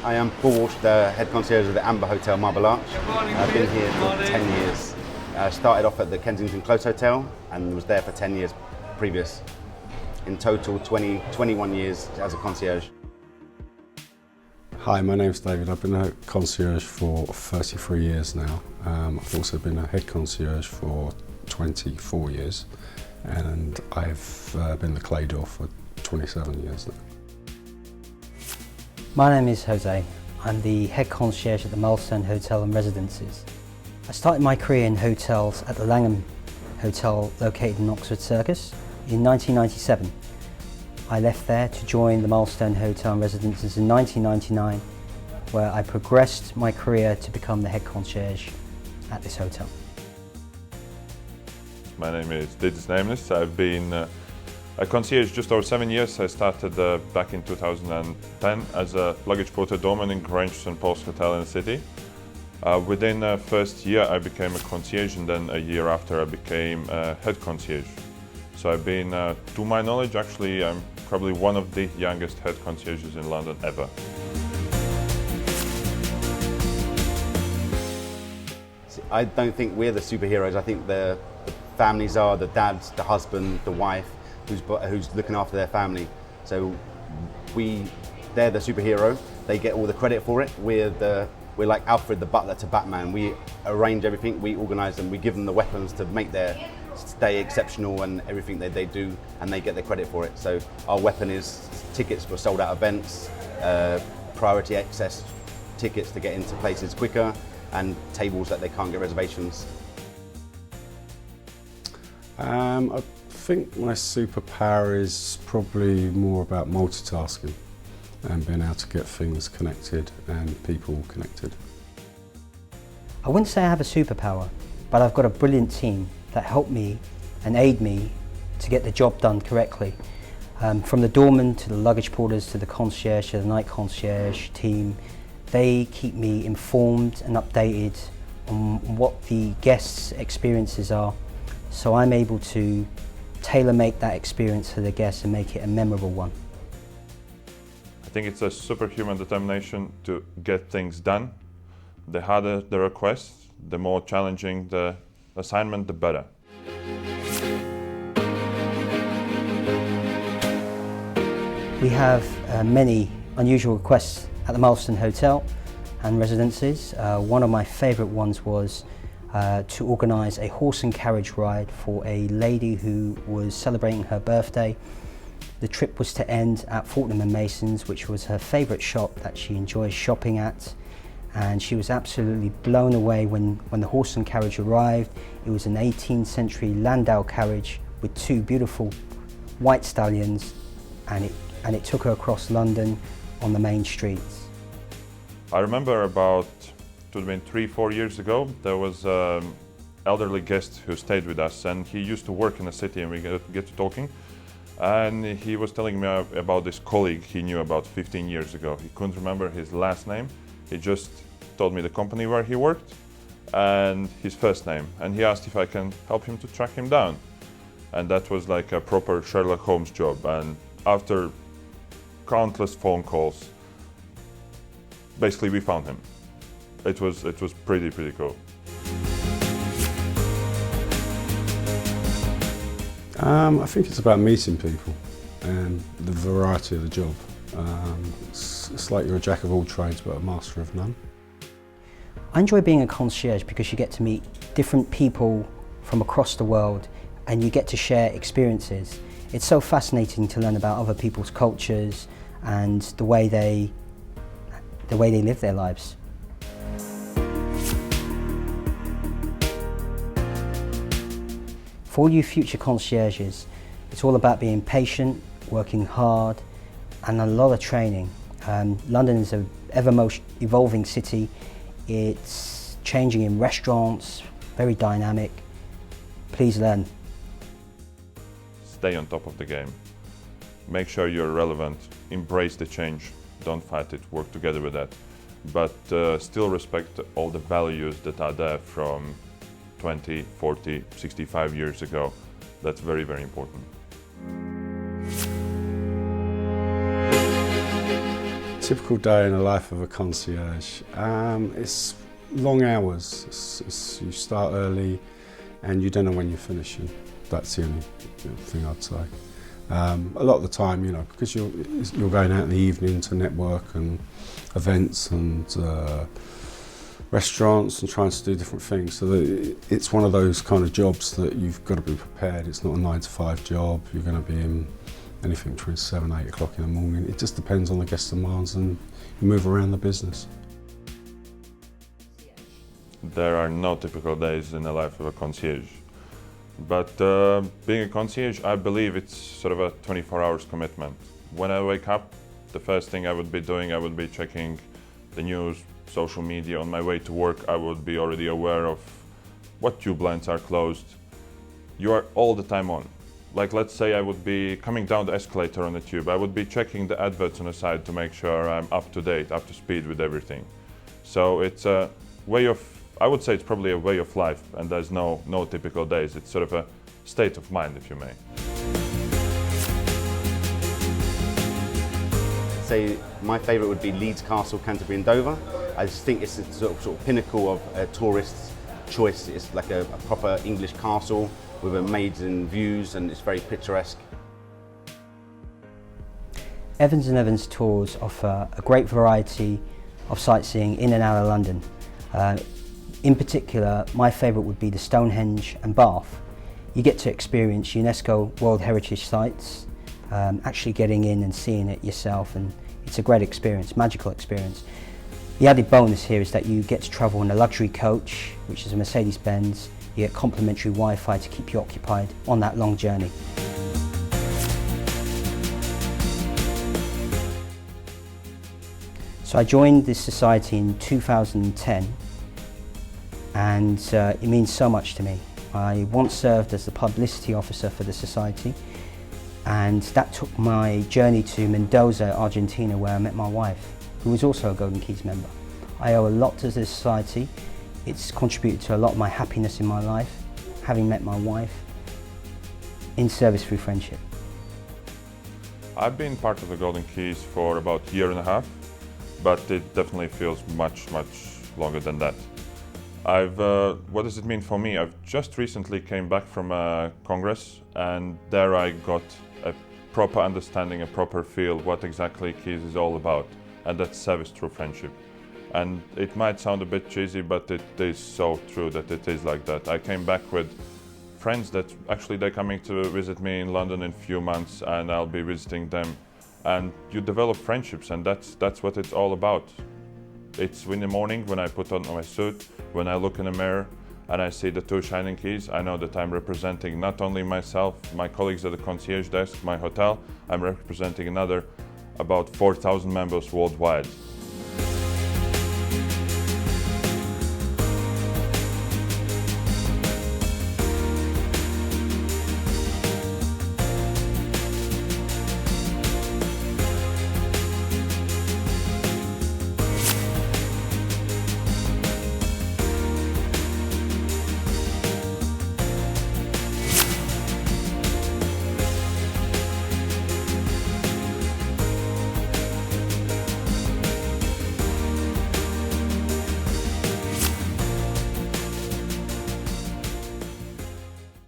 I am Paul Walsh, the head concierge of the Amber Hotel Marble Arch. I've been here for 10 years. I started off at the Kensington Close Hotel and was there for 10 years previous. In total, 21 years as a concierge. Hi, my name's David. I've been a concierge for 33 years now. I've also been a head concierge for 24 years, and I've been the clay door for 27 years now. My name is Jose. I'm the head concierge at the Milestone Hotel and Residences. I started my career in hotels at the Langham Hotel located in Oxford Circus in 1997. I left there to join the Milestone Hotel and Residences in 1999, where I progressed my career to become the head concierge at this hotel. My name is Didis Naimnis. I've been a concierge just over 7 years. I started back in 2010 as a luggage porter doorman in Grange St Paul's Hotel in the city. Within the first year I became a concierge, and then a year after I became a head concierge. So I've been, to my knowledge, actually I'm probably one of the youngest head concierges in London ever. I don't think we're the superheroes. I think the families are, the dads, the husband, the wife, who's looking after their family. So they're the superhero. They get all the credit for it. We're like Alfred the butler to Batman. We arrange everything, we organise them, we give them the weapons to make their stay exceptional and everything that they do, and they get the credit for it. So our weapon is tickets for sold out events, priority access tickets to get into places quicker, and tables that they can't get reservations. I think my superpower is probably more about multitasking and being able to get things connected and people connected. I wouldn't say I have a superpower, but I've got a brilliant team that help me and aid me to get the job done correctly. From the doorman to the luggage porters to the concierge to the night concierge team, they keep me informed and updated on what the guests' experiences are, so I'm able to tailor-make that experience for the guests and make it a memorable one. I think it's a superhuman determination to get things done. The harder the request, the more challenging the assignment, the better. We have many unusual requests at the Milestone Hotel and Residences. One of my favourite ones was to organise a horse and carriage ride for a lady who was celebrating her birthday. The trip was to end at Fortnum & Mason's, which was her favourite shop that she enjoys shopping at, and she was absolutely blown away when the horse and carriage arrived. It was an 18th century Landau carriage with two beautiful white stallions, and it took her across London on the main streets. I remember about, it would have been 3-4 years ago, there was an elderly guest who stayed with us, and he used to work in the city, and we get to talking. And he was telling me about this colleague he knew about 15 years ago. He couldn't remember his last name. He just told me the company where he worked and his first name. And he asked if I can help him to track him down. And that was like a proper Sherlock Holmes job. And after countless phone calls, basically we found him. It was pretty cool. I think it's about meeting people and the variety of the job. It's like you're a jack of all trades but a master of none. I enjoy being a concierge because you get to meet different people from across the world and you get to share experiences. It's so fascinating to learn about other people's cultures and the way they live their lives. For all you future concierges, it's all about being patient, working hard, and a lot of training. London is an ever most evolving city. It's changing in restaurants, very dynamic. Please learn. Stay on top of the game. Make sure you're relevant. Embrace the change. Don't fight it. Work together with that. But still respect all the values that are there from 20, 40, 65 years ago. That's very, very important. Typical day in the life of a concierge. It's long hours. You start early and you don't know when you're finishing. That's the only thing I'd say. A lot of the time, you know, because you're going out in the evening to network and events and restaurants and trying to do different things. So it's one of those kind of jobs that you've got to be prepared. It's not a 9 to 5 job. You're going to be in anything between 7 and 8 o'clock in the morning. It just depends on the guest demands and you move around the business. There are no typical days in the life of a concierge. But being a concierge, I believe it's sort of a 24 hours commitment. When I wake up, the first thing I would be doing, I would be checking the news, social media. On my way to work, I would be already aware of what tube lines are closed. You are all the time on. Like, let's say I would be coming down the escalator on the tube. I would be checking the adverts on the side to make sure I'm up to date, up to speed with everything. So it's a way of, I would say it's probably a way of life, and there's no typical days. It's sort of a state of mind, if you may. Say my favourite would be Leeds Castle, Canterbury and Dover. I just think it's a sort of pinnacle of a tourist's choice. It's like a proper English castle with amazing views and it's very picturesque. Evans & Evans tours offer a great variety of sightseeing in and out of London. In particular, my favourite would be the Stonehenge and Bath. You get to experience UNESCO World Heritage Sites, actually getting in and seeing it yourself, and it's a great experience, magical experience. The added bonus here is that you get to travel in a luxury coach, which is a Mercedes-Benz. You get complimentary Wi-Fi to keep you occupied on that long journey. So I joined this society in 2010, and it means so much to me. I once served as the publicity officer for the society, and that took my journey to Mendoza, Argentina, where I met my wife, who was also a Golden Keys member. I owe a lot to this society. It's contributed to a lot of my happiness in my life, having met my wife, in service through friendship. I've been part of the Golden Keys for about a year and a half, but it definitely feels much longer than that. What does it mean for me? I've just recently came back from a congress, and there I got a proper understanding, a proper feel what exactly Keys is all about, and that's service through friendship. And it might sound a bit cheesy, but it is so true that it is like that. I came back with friends that actually they're coming to visit me in London in a few months, and I'll be visiting them. And you develop friendships, and that's what it's all about. It's in the morning when I put on my suit, when I look in the mirror and I see the 2 shining keys, I know that I'm representing not only myself, my colleagues at the concierge desk, my hotel, I'm representing another about 4,000 members worldwide.